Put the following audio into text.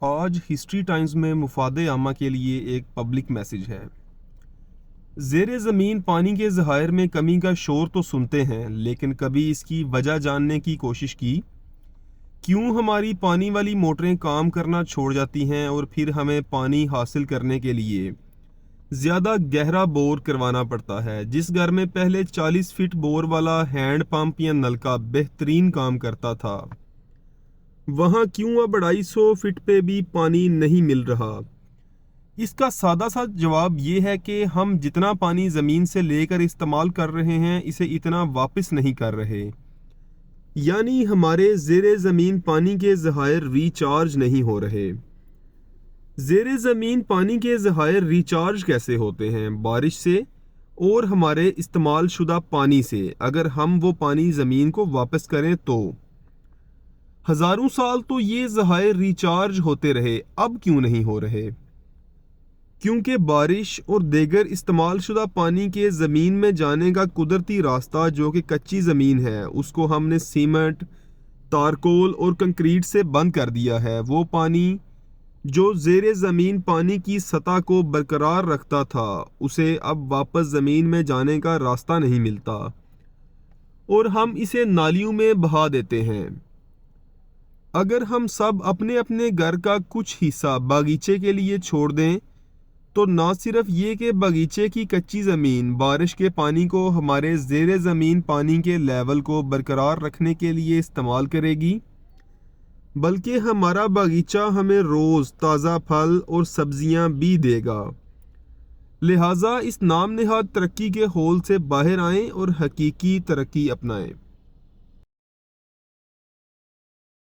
آج history Times میں مفاد عامہ کے لیے ایک پبلک میسج ہے۔ زیر زمین پانی کے ذخائر میں کمی کا شور تو سنتے ہیں، لیکن کبھی اس کی وجہ جاننے کی کوشش کی؟ کیوں ہماری پانی والی موٹریں کام کرنا چھوڑ جاتی ہیں اور پھر ہمیں پانی حاصل کرنے کے لیے زیادہ گہرا بور کروانا پڑتا ہے؟ جس گھر میں پہلے 40 فٹ بور والا ہینڈ پمپ یا نلکا بہترین کام کرتا تھا، وہاں کیوں اب 250 فٹ پہ بھی پانی نہیں مل رہا؟ اس کا سادہ سا جواب یہ ہے کہ ہم جتنا پانی زمین سے لے کر استعمال کر رہے ہیں، اسے اتنا واپس نہیں کر رہے، یعنی ہمارے زیر زمین پانی کے ذخائر ریچارج نہیں ہو رہے۔ زیر زمین پانی کے ذخائر ریچارج کیسے ہوتے ہیں؟ بارش سے اور ہمارے استعمال شدہ پانی سے۔ اگر ہم وہ پانی زمین کو واپس کریں تو ہزاروں سال تو یہ ذخائر ریچارج ہوتے رہے، اب کیوں نہیں ہو رہے؟ کیونکہ بارش اور دیگر استعمال شدہ پانی کے زمین میں جانے کا قدرتی راستہ جو کہ کچی زمین ہے، اس کو ہم نے سیمنٹ، تارکول اور کنکریٹ سے بند کر دیا ہے۔ وہ پانی جو زیر زمین پانی کی سطح کو برقرار رکھتا تھا، اسے اب واپس زمین میں جانے کا راستہ نہیں ملتا اور ہم اسے نالیوں میں بہا دیتے ہیں۔ اگر ہم سب اپنے اپنے گھر کا کچھ حصہ باغیچے کے لیے چھوڑ دیں تو نہ صرف یہ کہ باغیچے کی کچی زمین بارش کے پانی کو ہمارے زیر زمین پانی کے لیول کو برقرار رکھنے کے لیے استعمال کرے گی، بلکہ ہمارا باغیچہ ہمیں روز تازہ پھل اور سبزیاں بھی دے گا۔ لہٰذا اس نام نہاد ترقی کے ہول سے باہر آئیں اور حقیقی ترقی اپنائیں۔